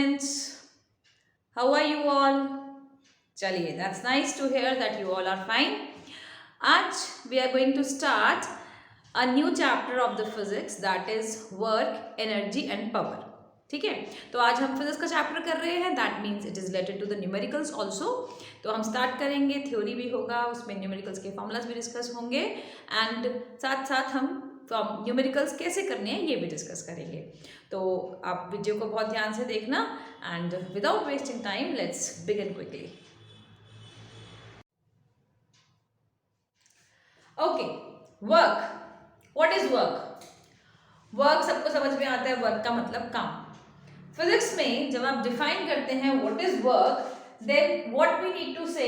students. How are you all? चलिए, that's nice to hear that you all are fine. आज we are going to start a new chapter of the physics, that is work, energy and power. ठीक है, तो आज हम physics का chapter कर रहे हैं. That means it is related to the numericals also. तो हम स्टार्ट करेंगे, थ्योरी भी होगा, उसमें न्यूमेरिकल्स के फॉर्मूलाज भी डिस्कस होंगे एंड साथ साथ हम न्यूमेरिकल्स कैसे करने हैं ये भी डिस्कस करेंगे. तो आप वीडियो को बहुत ध्यान से देखना and without wasting time let's begin quickly. Okay, work. What is work? Work सबको समझ में आता है, वर्क का मतलब काम. फिजिक्स में जब आप डिफाइन करते हैं what is work, then what we need to say.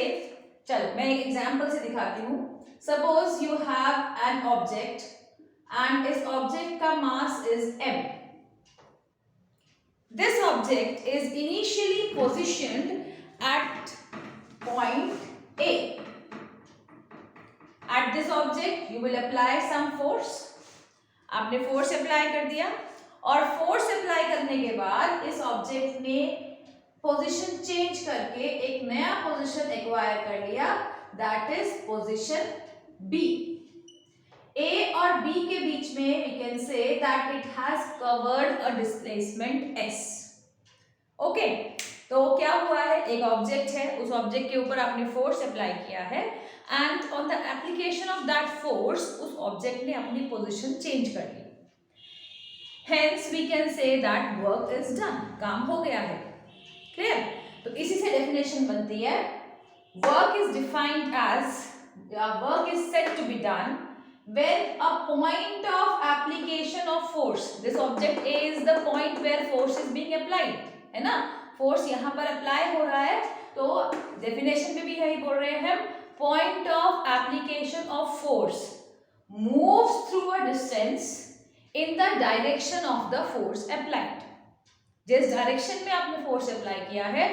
चलो मैं एक एग्जांपल से दिखाती हूँ. Suppose you have an object and इस ऑब्जेक्ट का mass is m. This object is initially positioned at point A. At this object you will apply some force. आपने force apply कर दिया और फोर्स अप्लाई करने के बाद इस ऑब्जेक्ट ने पोजीशन चेंज करके एक नया पोजीशन एक्वायर कर लिया, that is position B. A और B के बीच में we can say that it has covered a displacement S. Okay, तो क्या हुआ है, एक ऑब्जेक्ट है, उस ऑब्जेक्ट के ऊपर आपने फोर्स अप्लाई किया है and on the application of that force उस ऑब्जेक्ट ने अपनी पोजीशन चेंज कर ली. Hence we can say that work is done. काम हो गया है. क्लियर? तो इसी से डेफिनेशन बनती है, work is defined as, work is said to be done when a point of application of force, this object A is the point where force is being applied, है ना. फोर्स यहाँ पर apply हो रहा है, तो डेफिनेशन में भी यही बोल रहे हैं, point of application of force moves through a distance in the direction of the force applied. जिस डायरेक्शन में आपने फोर्स अप्लाई किया है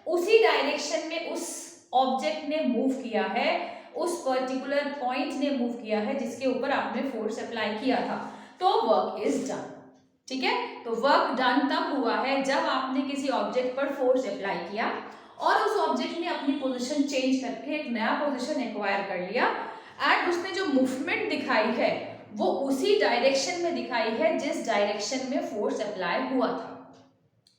उसी डायरेक्शन में उस ऑब्जेक्ट ने मूव किया है, उस पर्टिकुलर पॉइंट ने मूव किया है जिसके ऊपर आपने फोर्स अप्लाई किया था, तो वर्क इज डन. ठीक है, तो वर्क डन तब हुआ है जब आपने किसी ऑब्जेक्ट पर फोर्स अप्लाई किया और उस ऑब्जेक्ट ने अपनी पोजीशन चेंज करके एक नया पोजीशन एक्वायर कर लिया एंड उसने जो मूवमेंट दिखाई है वो उसी डायरेक्शन में दिखाई है जिस डायरेक्शन में फोर्स अप्लाई हुआ था.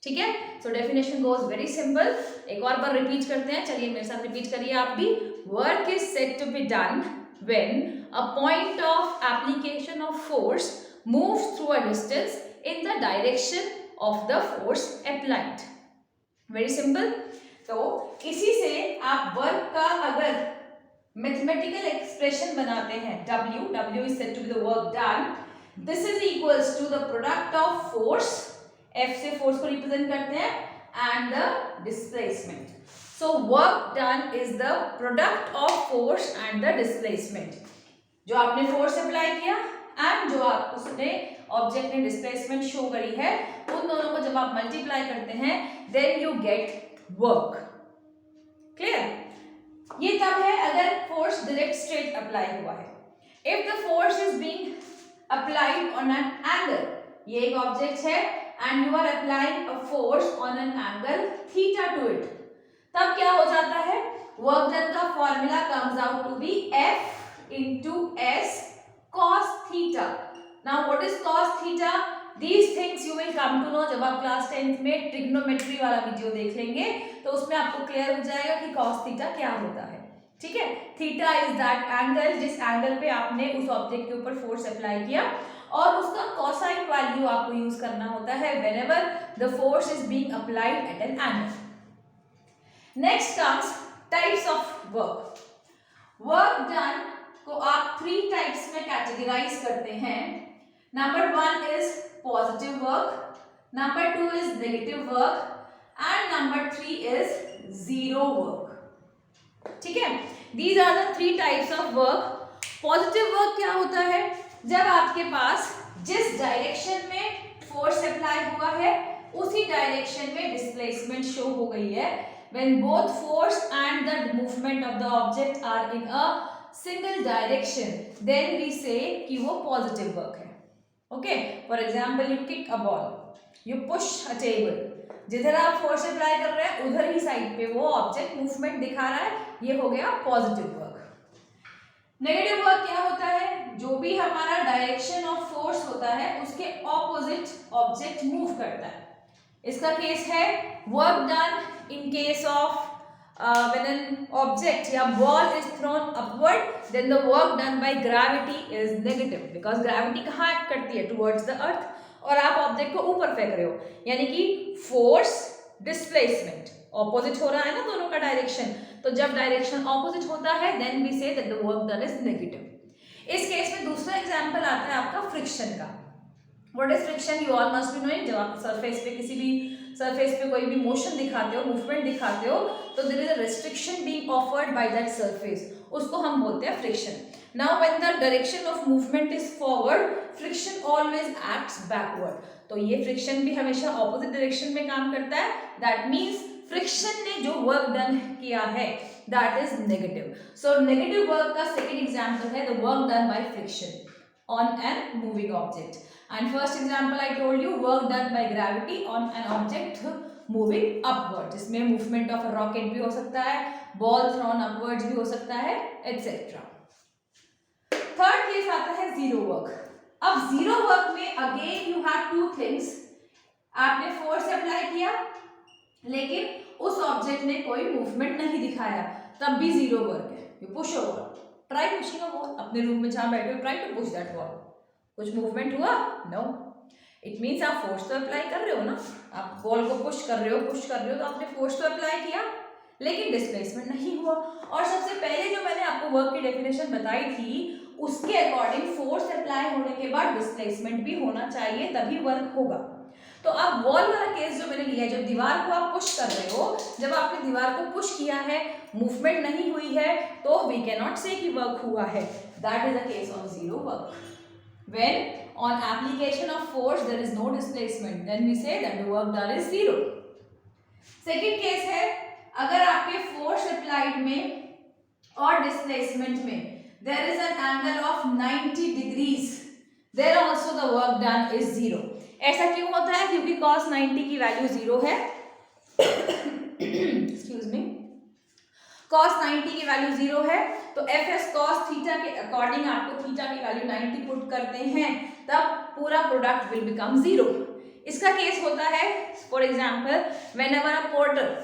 ठीक है, so definition goes very simple. एक और बार रिपीट करते हैं, चलिए मेरे साथ रिपीट करिए आप भी. Work is said to be done when a point of application of force moves through a distance in the direction of the force applied. Very simple. तो इसी से आप वर्क का अगर मैथमेटिकल एक्सप्रेशन बनाते हैं, W is said to be the work done. This is equals to the product of force, F से force को रिप्रेजेंट करते हैं, and the displacement. So work done is the product of force and the displacement. जो आपने force apply किया and जो आप उसने ऑब्जेक्ट ने डिस्प्लेसमेंट शो करी है, उन दोनों को जब आप मल्टीप्लाई करते हैं then you get work. Clear? ये तब है अगर फोर्स डायरेक्ट स्ट्रेट अप्लाई हुआ है. If the force is being applied on an angle, ये एक ऑब्जेक्ट है and you are applying a force on an angle theta to it, तब क्या हो जाता है, वर्क डन का formula comes out to be F into S cos theta. Now what is cos theta? These things you will come to know जब आप class 10th में trigonometry वाला वीडियो देख लेंगे तो उसमें आपको क्लियर हो जाएगा कि cos theta क्या होता है. ठीक है, थीटा इज दैट एंगल जिस एंगल पे आपने उस ऑब्जेक्ट के ऊपर फोर्स अप्लाई किया और उसका कोसाइन वैल्यू आपको यूज करना होता है whenever the force is being applied at an angle. Next comes types of work. Work done को आप 3 टाइप्स में कैटेगराइज करते हैं. Number 1 is positive work, number 2 is negative work and number 3 is zero work. ठीक है, these are the 3 types of work. Positive work क्या होता है, जब आपके पास जिस डायरेक्शन में फोर्स अप्लाई हुआ है उसी डायरेक्शन में डिस्प्लेसमेंट शो हो गई है. When both force and the movement of the object are in a single direction, then we say कि वो पॉजिटिव वर्क है. Okay, for example you kick a ball, you push a table, जिधर आप force apply कर रहे हैं उधर ही side पे वो ऑब्जेक्ट मूवमेंट दिखा रहा है, ये हो गया पॉजिटिव वर्क। नेगेटिव वर्क क्या होता है? जो भी हमारा डायरेक्शन ऑफ फोर्स होता है उसके ऑपोजिट ऑब्जेक्ट मूव करता है। इसका केस है work done in case of when an object या ball is thrown upward, then the work done by gravity is negative because gravity कहाँ act करती है? Towards the earth, और आप ऑब्जेक्ट को ऊपर फेंक रहे हो, यानी कि फोर्स डिस्प्लेसमेंट ऑपोजिट हो रहा है ना दोनों का डायरेक्शन। तो जब डायरेक्शन ऑपोजिट होता है then we say that the work done is negative. इस केस में दूसरा एग्जांपल आता है आपका फ्रिक्शन का। What is friction? You all must be knowing. जब आप सरफेस पे किसी भी सरफेस पे कोई भी मोशन दिखाते हो, मूवमेंट दिखाते हो, तो there is a restriction being offered by that surface, उसको हम बोलते हैं friction. Now when the direction of movement is forward, friction always acts backward. तो ये फ्रिक्शन भी हमेशा ऑपोजिट डायरेक्शन में काम करता है। दैट मीन्स फ्रिक्शन ने जो वर्क डन किया है that is negative. So negative work का सेकेंड एग्जाम्पल है the work done by friction on an moving object, and first example I told you work done by gravity on an object moving upward, जिसमें movement of a rocket भी हो सकता है, ball thrown upwards भी हो सकता है, etc. Third case आता है जीरो वर्क। अब जीरो वर्क में again you have two things. आपने फोर्स अप्लाई किया लेकिन उस ऑब्जेक्ट ने कोई मूवमेंट नहीं दिखाया, तब भी जीरो वर्क है। You push over, try pushing a ball, अपने रूम में जहां बैठे हो try to push that ball, कुछ मूवमेंट हुआ? नो। इट मीन्स आप फोर्स तो अप्लाई कर रहे हो ना, आप बॉल को पुश कर रहे हो तो आपने फोर्स तो अप्लाई किया लेकिन डिस्प्लेसमेंट नहीं हुआ। और सबसे पहले जो मैंने आपको वर्क की डेफिनेशन बताई थी उसके अकॉर्डिंग फोर्स अप्लाई होने के बाद डिस्प्लेसमेंट भी होना चाहिए, तभी वर्क होगा। तो अब वॉल वाला केस जो मैंने लिया है, जब दीवार को आप पुश कर रहे हो, जब आपने दीवार को पुश किया है, मूवमेंट नहीं हुई है, तो वी कैन नॉट से कि वर्क हुआ है। That is a case of zero work. When on application of force there is no displacement, then we say that the work done is zero. Second case है अगर आपके force applied में और displacement में there is an angle of 90 degrees, there also the work done is zero. ऐसा क्यों होता है? क्योंकि cos 90 की वैल्यू जीरो है। एक्सक्यूज मी, cos 90 की वैल्यू जीरो है, तो fs cos थीटा के अकॉर्डिंग आपको थीटा की वैल्यू 90 पुट करते हैं, तब पूरा प्रोडक्ट विल बिकम जीरो। इसका केस होता है for example when ever a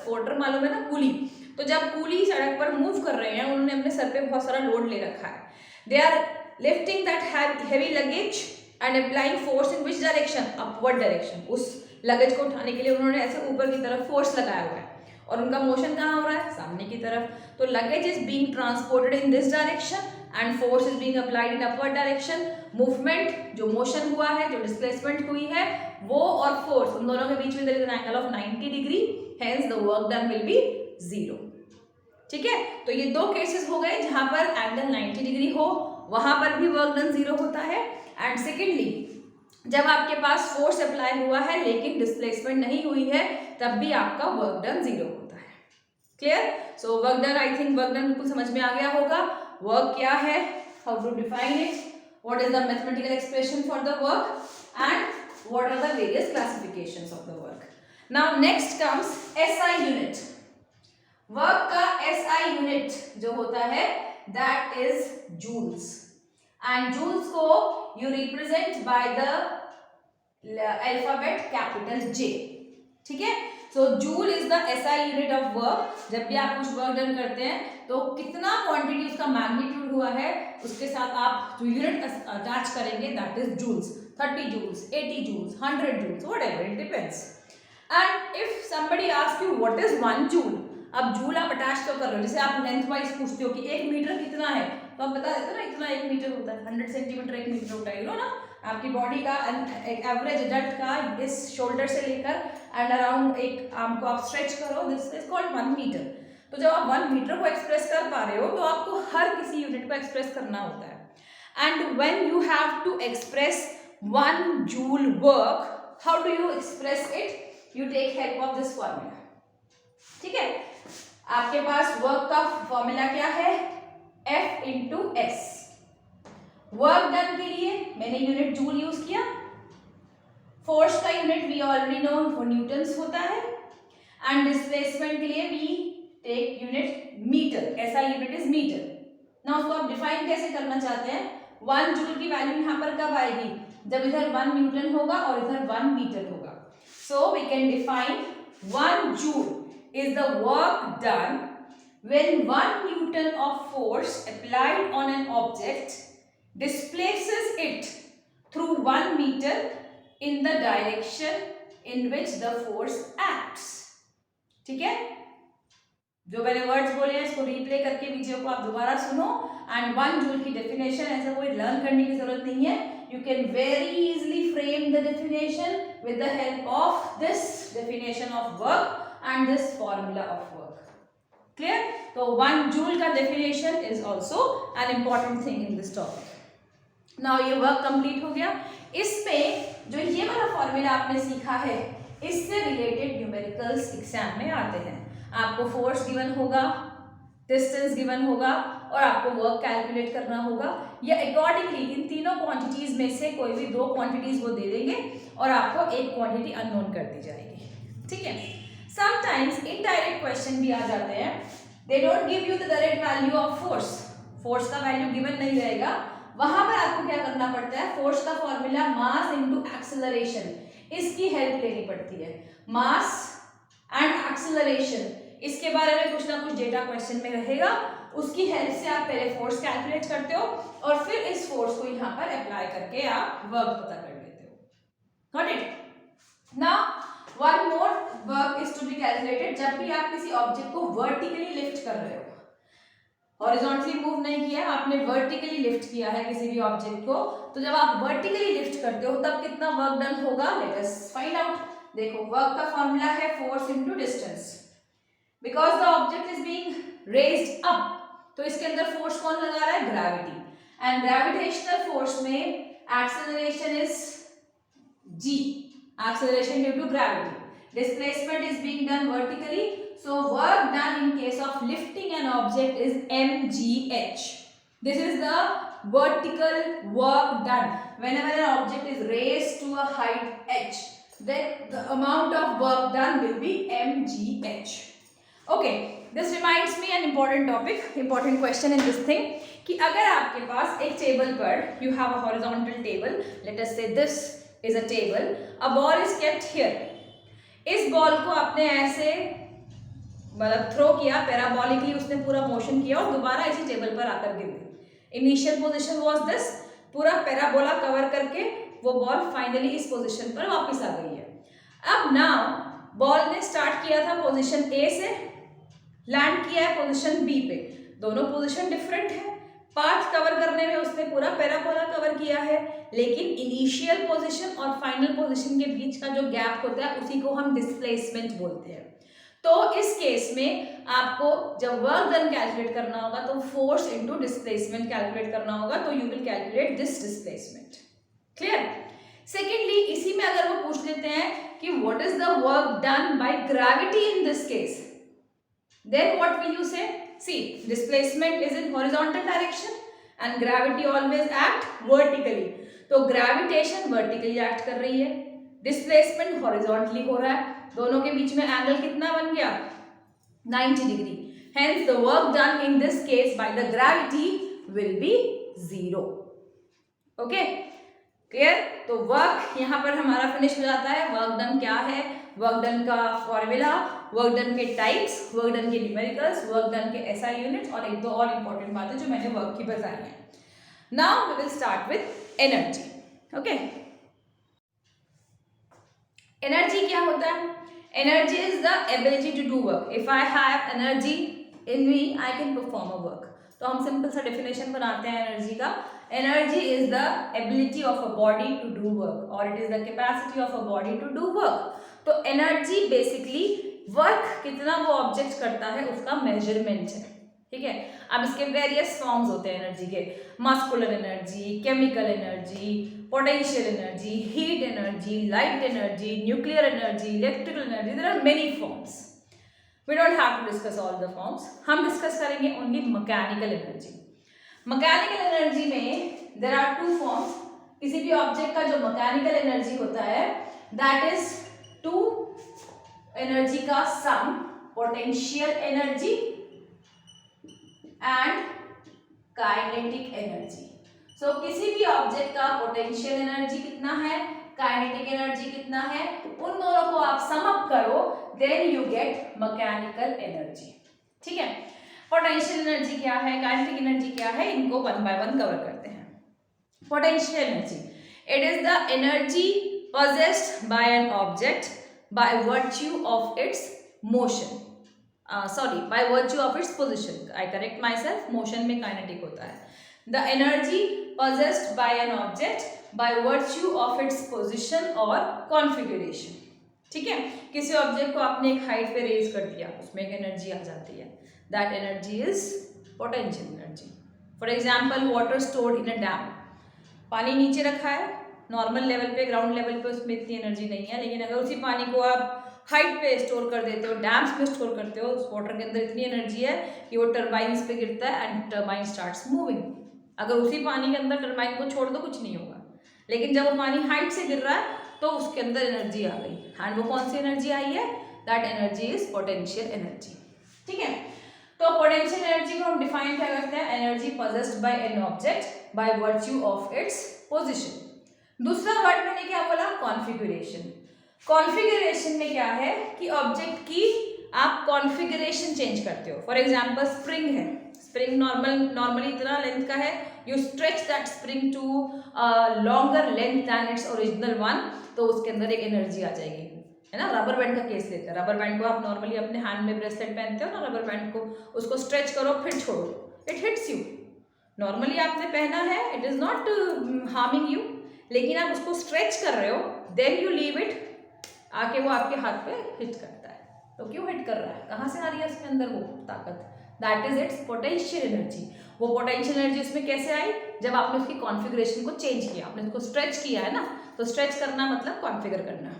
porter मालूम है ना, कूली। तो जब कूली सड़क पर मूव कर रहे हैं, उन्होंने अपने सर पे बहुत सारा लोड ले रखा है, they are lifting that heavy luggage and applying force in which direction? Upward direction. उस लगेज को उठाने के लिए उन्होंने ऐसे ऊपर की तरफ फोर्स लगाया हुआ है और उनका मोशन कहाँ हो रहा है? सामने की तरफ। तो luggage is being transported in this direction and force is being applied in upward direction. Movement, जो मोशन हुआ है, जो डिस्प्लेसमेंट हुई है, वो और फोर्स, उन दोनों के बीच में there is an angle of 90 degree, hence the work done will be zero. ठीक है, तो ये दो केसेस हो गए जहां पर एंगल 90 डिग्री हो, वहां पर भी वर्क डन जीरो होता है। एंड सेकेंडली जब आपके पास फोर्स अप्लाई हुआ है लेकिन डिस्प्लेसमेंट नहीं हुई है, तब भी आपका वर्क डन जीरो होता है। Clear? So work done, I think work done बिल्कुल समझ में आ गया होगा। वर्क क्या है, how to define it, what is the mathematical expression for the work and what are the various classifications of the work. Now next comes SI unit. Work का SI unit जो होता है that is joules, and joules को you represent by the alphabet capital J. ठीक है, so joule is the SI unit of work. जब भी आप कुछ वर्क डन करते हैं तो कितना क्वांटिटी उसका मैग्नीट्यूड हुआ है उसके साथ आप जो यूनिट अटैच करेंगे that is joules. 30 joules, 80 joules, 100 joules, whatever it depends. And if somebody asks you what is 1 joule, अब जूल आप अटैच तो कर रहे हो, जैसे आप लेंथ वाइज पूछते हो कि 1 मीटर कितना है, तो आप बता देते हो ना इतना 1 मीटर होता है, 100 सेंटीमीटर 1 मीटर होता है, यू नो ना। आपकी बॉडी का एवरेज एडल्ट का इस शोल्डर से लेकर एंड अराउंड एक आर्म को आप स्ट्रेच करो, दिस इज कॉल्ड 1 मीटर। तो जब आप 1 मीटर को एक्सप्रेस कर पा रहे हो तो आपको हर किसी यूनिट को एक्सप्रेस करना होता है। And when you have to express 1 joule work, how do you express it? You take help of this formula. ठीक है, आपके पास वर्क का फॉर्मूला क्या है? F into S. Work done के लिए मैंने यूनिट जूल यूज किया, फोर्स का यूनिट वी ऑलरेडी नो वो न्यूटन्स होता है, एंड डिस्प्लेसमेंट के लिए वी टेक यूनिट मीटर, ऐसा यूनिट इज मीटर। ना उसको आप डिफाइन कैसे करना चाहते हैं, 1 जूल की वैल्यू यहाँ पर कब आएगी, जब इधर 1 न्यूटन होगा और इधर 1 मीटर होगा। So we can define 1 joule is the work done when 1 Newton of force applied on an object displaces it through 1 meter in the direction in which the force acts। ठीक है, जो मैंने words बोले हैं इसको replay करके video को आप दोबारा सुनो, एंड 1 जूल की डेफिनेशन ऐसा कोई लर्न करने की जरूरत नहीं है, you can very easily frame the definition with the help of this definition of work and this formula of work. Clear? तो 1 जूल का definition is also an important thing in this topic. Now ये work complete हो गया। इसमें जो ये वाला formula आपने सीखा है इससे रिलेटेड न्यूमेरिकल्स एग्जाम में आते हैं। आपको फोर्स गिवन होगा, डिस्टेंस गिवन होगा और आपको वर्क कैलकुलेट करना होगा, या अकॉर्डिंगली इन तीनों क्वांटिटीज में से कोई भी 2 क्वांटिटीज वो दे देंगे और आपको एक क्वांटिटी अननोन कर दी जाएगी। ठीक है, समटाइम्स इनडायरेक्ट क्वेश्चन भी आ जाते हैं, they don't give you the direct value of force, force का वैल्यू गिवन नहीं रहेगा, वहां पर आपको क्या करना पड़ता है, फोर्स का फॉर्मूला मास इनटू एक्सेलरेशन, इसकी हेल्प लेनी पड़ती है। मास एंड एक्सेलरेशन, इसके बारे में कुछ ना कुछ डेटा क्वेश्चन में रहेगा, उसकी हेल्प से आप पहले फोर्स कैलकुलेट करते हो और फिर इस फोर्स को यहाँ पर अप्लाई करके आप वर्क पता कर लेते हो। Got it? Now one more work is to be calculated, जब भी आप किसी ऑब्जेक्ट को वर्टिकली लिफ्ट कर रहे हो, हॉरिजॉन्टली मूव नहीं किया, आपने वर्टिकली लिफ्ट किया है किसी भी ऑब्जेक्ट को, तो जब आप वर्टिकली लिफ्ट करते हो तब कितना वर्क डन होगा, लेट अस फाइंड आउट। देखो वर्क का फॉर्मूला है force into distance, because the object is being raised up, तो इसके अंदर फोर्स कौन लगा रहा है, ग्रेविटी, एंड ग्रेविटेशनल फोर्स में acceleration is g, acceleration due to gravity, displacement is being done vertically, so work done in case of lifting an object is mgh. This is the vertical work done whenever an object is raised to a height h, then the amount of work done will be mgh. Okay, this reminds me an important topic, important question in this thing, कि अगर आपके पास एक table पर you have a horizontal table, let us say this is a table, a ball is kept here, इस ball को आपने ऐसे मतलब थ्रो किया, पैराबोलिकली उसने पूरा मोशन किया और दोबारा इसी टेबल पर आकर गिर गई। इनिशियल पोजीशन वाज दिस, पूरा पैराबोला कवर करके वो बॉल फाइनली इस पोजीशन पर वापस आ गई है। अब नाउ बॉल ने स्टार्ट किया था पोजीशन ए से, लैंड किया है पोजीशन बी पे, दोनों पोजीशन डिफरेंट है, पाथ कवर करने में उसने पूरा पैराबोला कवर किया है, लेकिन इनिशियल पोजीशन और फाइनल पोजीशन के बीच का जो गैप होता है उसी को हम डिस्प्लेसमेंट बोलते हैं। तो इस केस में आपको जब वर्क डन कैलकुलेट करना होगा तो फोर्स इनटू डिस्प्लेसमेंट कैलकुलेट करना होगा, तो you will calculate this displacement. Clear? Secondly इसी में अगर वो पूछ लेते हैं कि what is the work done by gravity in this case, then what will you say? See, displacement is in horizontal direction and gravity always act vertically, तो gravitation vertically act कर रही है, displacement horizontally हो रहा है, दोनों के बीच में एंगल कितना बन गया, 90 degree, hence the work done in this case by the gravity will be 0. okay, clear? तो वर्क यहाँ पर हमारा फिनिश हो जाता है। वर्क डन क्या है, वर्क डन का फॉर्मूला, वर्क डन के टाइप्स, वर्क डन के न्यूमेरिकल्स, वर्क डन के एसआई यूनिट और एक दो और इंपॉर्टेंट बातें जो मैंने वर्क की बताई हैं। Now we will start with energy. Okay, energy क्या होता है? Energy is the ability to do work. If I have energy in me I can perform a work. तो हम सिंपल सा डेफिनेशन बनाते हैं एनर्जी का। Energy is the ability of a body to do work और it is the capacity of a body to do work. तो energy basically work कितना वो ऑब्जेक्ट करता है उसका मेजरमेंट है। ठीक है, अब इसके वेरियस फॉर्म्स होते हैं एनर्जी के, muscular energy, chemical energy, potential energy, heat energy, light energy, nuclear energy, electrical energy, there are many forms. We don't have to discuss all the forms, हम डिस्कस करेंगे only mechanical energy. Mechanical energy में there are two forms. किसी भी object का जो mechanical energy होता है that is two energy का sum, potential energy and kinetic energy. So किसी भी ऑब्जेक्ट का पोटेंशियल एनर्जी कितना है, काइनेटिक एनर्जी कितना है, उन दोनों को आप सम अप करो, then you get mechanical energy. ठीक है, पोटेंशियल एनर्जी क्या है, काइनेटिक एनर्जी क्या है, इनको वन बाय वन कवर करते हैं। Potential energy, it is the energy possessed by an object by virtue of its motion, by virtue of its position, I correct myself, motion में kinetic होता है। The energy possessed by an object by virtue of its position or configuration। ठीक है, किसी object को आपने एक height पे रेज कर दिया, उसमें एक एनर्जी आ जाती है, that energy is potential energy. For example water stored in a dam, पानी नीचे रखा है नॉर्मल लेवल पे, ग्राउंड लेवल पे उसमें इतनी एनर्जी नहीं है, लेकिन अगर उसी पानी को आप हाइट पे स्टोर कर देते हो, डैम्स में स्टोर करते हो, उस वाटर के अंदर इतनी एनर्जी है कि वो टर्बाइन्स पे गिरता है एंड टर्बाइन स्टार्ट्स मूविंग। अगर उसी पानी के अंदर टर्बाइन को छोड़ दो कुछ नहीं होगा, लेकिन जब वो पानी हाइट से गिर रहा है तो उसके अंदर एनर्जी आ गई, एंड वो कौन सी एनर्जी आई है, that energy is potential energy. ठीक है, तो पोटेंशियल एनर्जी को हम डिफाइन क्या करते हैं, energy possessed by an object by virtue of its position. दूसरा वर्ड मैंने क्या बोला, कॉन्फ़िगरेशन। कॉन्फ़िगरेशन में क्या है कि ऑब्जेक्ट की आप कॉन्फ़िगरेशन चेंज करते हो। फॉर एग्जांपल स्प्रिंग है, स्प्रिंग नॉर्मली इतना लेंथ का है, you stretch that spring to longer length than its original one, तो उसके अंदर एक एनर्जी आ जाएगी, है ना। रबर बैंड का केस लेते हैं, रबर बैंड को आप नॉर्मली अपने हैंड में ब्रेसलेट पहनते हो ना, रबर बैंड को उसको स्ट्रेच करो फिर छोड़ो, इट हिट्स यू। नॉर्मली आपने पहना है, it is not harming you, लेकिन आप उसको स्ट्रेच कर रहे हो, देन यू लीव इट, आके वो आपके हाथ पे हिट करता है। तो क्यों हिट कर रहा है, कहाँ से आ रही है उसके अंदर वो ताकत, that is it's potential energy. वो पोटेंशियल एनर्जी उसमें कैसे आई, जब आपने उसकी कॉन्फ़िगरेशन को चेंज किया, आपने उसको स्ट्रेच किया है ना, तो स्ट्रेच करना मतलब कॉन्फ़िगर करना।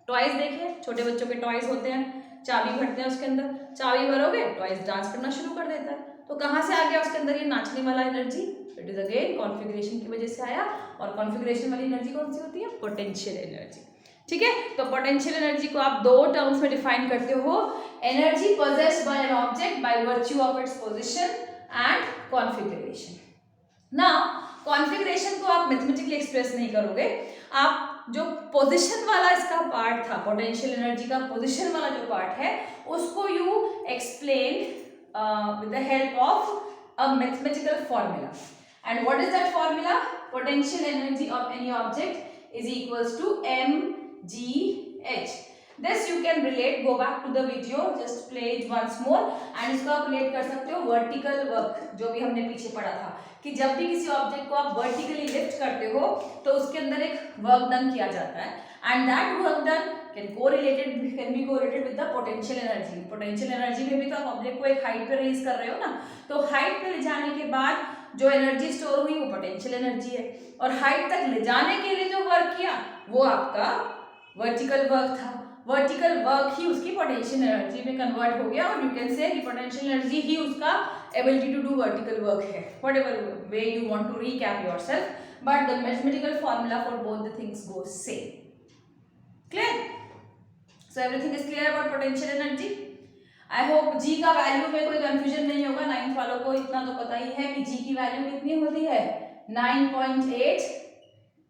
टॉयज देखे, छोटे बच्चों के टॉयज होते हैं, चाबी भरते हैं उसके अंदर, चाबी भरोगे टॉयज डांस करना शुरू कर देता है, तो कहाँ से आ गया उसके अंदर ये नाचने वाला energy, it is again configuration की वजह से आया। और कॉन्फ़िगरेशन वाली एनर्जी कौन सी होती है, पोटेंशियल एनर्जी। ठीक है, तो पोटेंशियल एनर्जी को आप दो टर्म्स में डिफाइन करते हो, energy possessed by an object by virtue of its position and configuration. Now configuration को आप मैथमेटिकली एक्सप्रेस नहीं करोगे, आप जो पोजीशन वाला इसका पार्ट था, पोटेंशियल एनर्जी का पोजीशन वाला जो पार्ट है, उसको you explain with the help of a mathematical formula. And what is that formula? Potential energy of any object is equals to mgh. This you can relate, go back to the video, just play it once more, and इसको आप relate कर सकते हो vertical work, जो भी हमने पीछे पढ़ा था कि जब भी किसी ऑब्जेक्ट को आप vertically lift करते हो तो उसके अंदर एक वर्क डन किया जाता है, and that work done can be correlated with the potential energy. Potential energy में भी तो आप ऑब्जेक्ट को एक हाइट पे रेज कर रहे हो ना, तो हाइट पे ले जाने के बाद जो एनर्जी स्टोर हुई वो पोटेंशियल एनर्जी है, और हाइट तक ले जाने के लिए जो वर्क किया वो आपका वर्टिकल वर्क था। वर्टिकल वर्क ही उसकी पोटेंशियल एनर्जी में कन्वर्ट हो गया, और यू कैन से कि पोटेंशियल एनर्जी ही उसका ability to do vertical work है। Whatever way you want to recap yourself, but the mathematical formula for both the things goes same. Clear? So everything is clear about potential energy. I hope G का value में कोई confusion नहीं होगा। 9th वालों को इतना तो पता ही है कि G की वैल्यू कितनी होती है, 9.8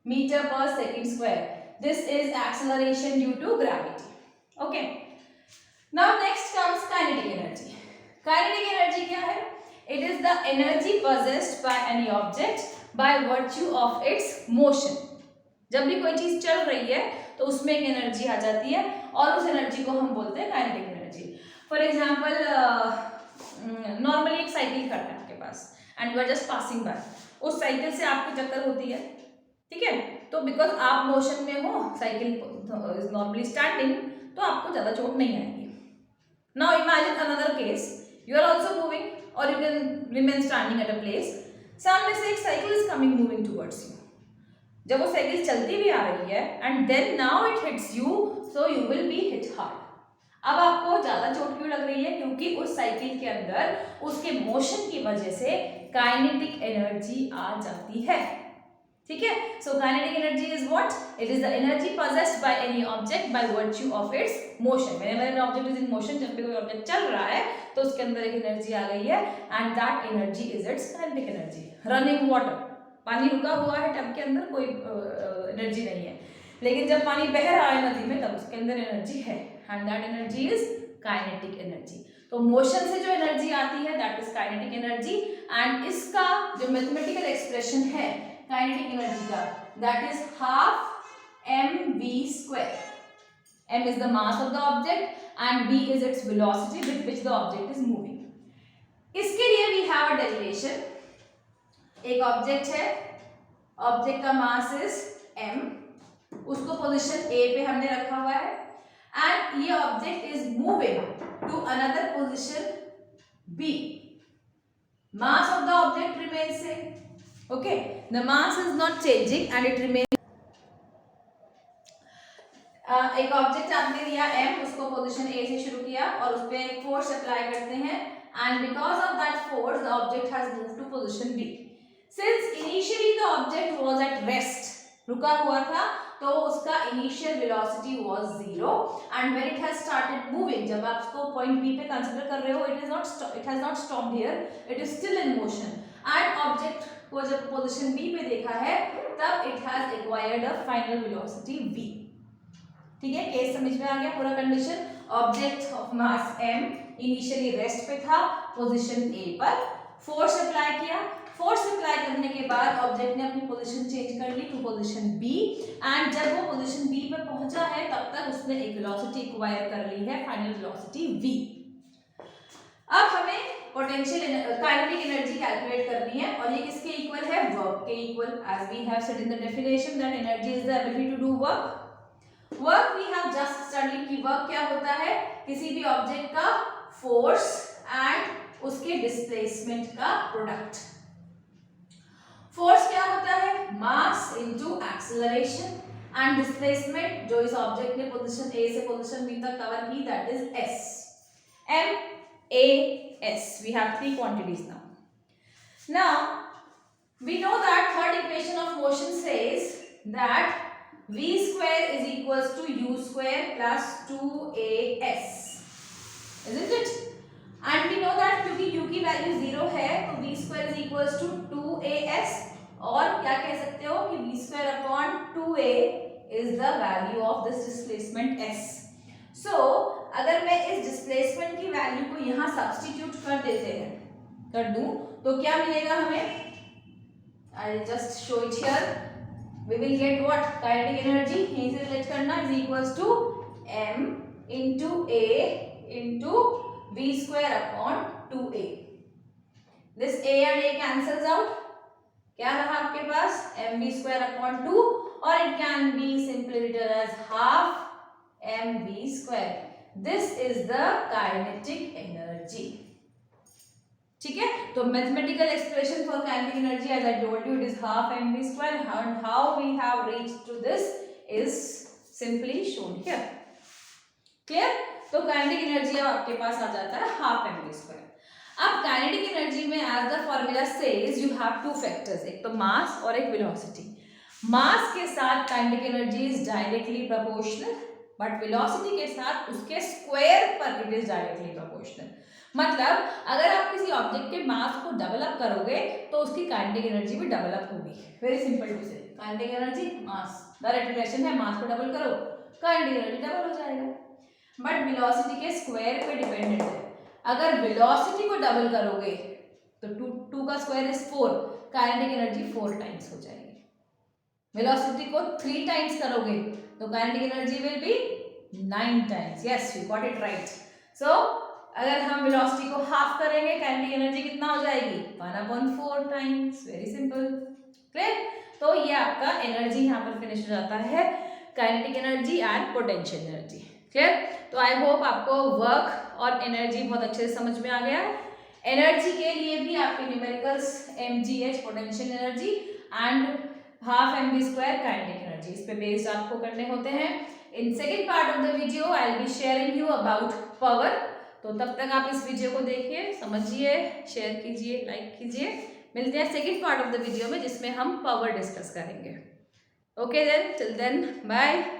मीटर पर second square. This is acceleration due to gravity. Okay. Now next comes kinetic energy. Kinetic energy क्या है? It is the energy possessed by any object by virtue of its motion. जब भी कोई चीज चल रही है तो उसमें एक एनर्जी आ जाती है, और उस एनर्जी को हम बोलते हैं kinetic energy. For example normally एक साइकिल खड़ा है आपके पास and you are just passing by, उस साइकिल से आपकी टक्कर होती है, ठीक है, तो बिकॉज आप मोशन में हो, साइकिल इज नॉर्मली स्टैंडिंग, तो आपको ज़्यादा चोट नहीं आएगी। Now imagine another case, you are also moving और you can remain standing at a place, सामने से एक cycle is coming moving towards you, जब वो साइकिल चलती भी आ रही है and then now it hits you, so you will be hit hard. अब आपको ज़्यादा चोट क्यों लग रही है, क्योंकि उस साइकिल के अंदर उसके मोशन की वजह से काइनेटिक एनर्जी आ जाती है, ठीक है। So kinetic energy is what? It is the energy possessed by any object by virtue of its motion. whenever an object is in motion, जब भी कोई ऑब्जेक्ट चल रहा है तो उसके अंदर एक एनर्जी आ गई है and that energy is it's kinetic energy. Running water, पानी रुका हुआ है टब के अंदर, कोई एनर्जी नहीं है, लेकिन जब पानी बह रहा है नदी में तब उसके अंदर एनर्जी है and that energy is kinetic energy. तो मोशन से जो एनर्जी आती है that is kinetic energy and इसका जो मैथमेटिकल एक्सप्रेशन है काइनेटिक एनर्जी का that is half mv²। m is the mass of the object and v is its velocity with which the object is moving. इसके लिए we have a derivation। एक object है, object का mass is m, उसको position a पे हमने रखा हुआ है एंड ये object is moving to another position b। Mass of the object remains same, okay, the mass is not changing and it remains. एक ऑब्जेक्ट आपने लिया m, उसको पोजीशन a से शुरू किया और उस पे एक फोर्स अप्लाई करते हैं and because of that force the object has moved to position b। Since initially the object was at rest, रुका हुआ था, तो उसका initial velocity was 0 and when it has started moving, जब आप उसको पॉइंट b पे कंसीडर कर रहे हो, it has not stopped here, it is still in motion and object को जब पोजीशन b पे देखा है तब it has acquired a final velocity v। ठीक है, केस समझ में आ गया पूरा condition. Object of mass m initially rest पे था, पोजीशन a पर फोर्स अप्लाई किया, फोर्स अप्लाई करने के बाद ऑब्जेक्ट ने अपनी पोजीशन चेंज कर ली टू पोजीशन b एंड जब वो पोजीशन b पे पहुंचा है तब तक उसने एक वेलोसिटी एक्वायर कर ली है, फाइनल वेलोसिटी v। अब हमें पोटेंशियल काइनेटिक एनर्जी कैलकुलेट करनी है और ये किसके इक्वल है? वर्क के equal. As we have said in the definition that energy is the ability to do work. Work we have just studied कि वर्क क्या होता है? किसी भी ऑब्जेक्ट का फोर्स एंड उसके डिस्प्लेसमेंट का प्रोडक्ट। फोर्स क्या होता है? Mass into acceleration and displacement जो इस ऑब्जेक्ट ने पोजीशन A से पोजीशन B तक कवर की that is S। M A S, we have three quantities now. Now we know that third equation of motion says that v square is equals to u square plus 2as, isn't it? And we know that क्योंकि u की value 0 है तो v square is equals to 2as और क्या कह सकते हो कि v square upon 2a is the value of this displacement s. So अगर मैं इस डिस्प्लेसमेंट की वैल्यू को यहाँ सब्स्टिट्यूट कर दूं तो क्या मिलेगा हमें? I'll just show it here. We will get what? Kinetic energy यहीं से रिलेट करना is equals to m into a into v square upon 2a. This a and a cancels out. क्या रहा आपके पास? mv square upon 2 or it can be simply written as half mv square. This is the kinetic energy. ठीक है, तो mathematical expression for kinetic energy as I told you it is half mv square and how we have reached to this is simply shown here. Clear? तो kinetic energy अब आपके पास आ जाता है हाफ mv स्क्वायर। अब kinetic energy में as the formula says you have two factors, एक तो मास और एक वेलोसिटी। मास के साथ kinetic energy is directly proportional but velocity के साथ उसके स्क्वायर पर इट इज डायरेक्टली प्रोपोर्शनल। मतलब अगर आप किसी ऑब्जेक्ट के मास को डेवलप करोगे तो उसकी काइनेटिक एनर्जी भी डेवलप होगी। वेरी सिंपल टू से, काइनेटिक एनर्जी मास, डायरेक्ट रिलेशन है, मास को डबल करो काइनेटिक एनर्जी डबल हो जाएगा। बट वेलोसिटी के स्क्वायर पे डिपेंडेंट है। अगर वेलोसिटी को डबल करोगे तो 2 का square is 4, kinetic energy 4 times हो जाएगी। वेलोसिटी को 3 टाइम्स करोगे तो kinetic energy will be 9 times. Yes, you got it right. So अगर हम वेलोसिटी को हाफ करेंगे काइनेटिक एनर्जी कितना हो जाएगी? 1/4 टाइम्स। Very simple. क्लियर? तो ये आपका एनर्जी यहाँ पर फिनिश हो जाता है, kinetic energy and potential energy. Clear? तो आई होप आपको वर्क और एनर्जी बहुत अच्छे से समझ में आ गया। एनर्जी के लिए भी आपके numericals mgh potential energy and half mv square kinetic energy, इस पे बेस्ड आपको करने होते हैं। In second part of the video I will be sharing you about power. तो तब तक आप इस वीडियो को देखिए, समझिए, शेयर कीजिए, लाइक कीजिए। मिलते हैं second part of the video में जिसमें हम पावर डिस्कस करेंगे। Okay then, till then bye.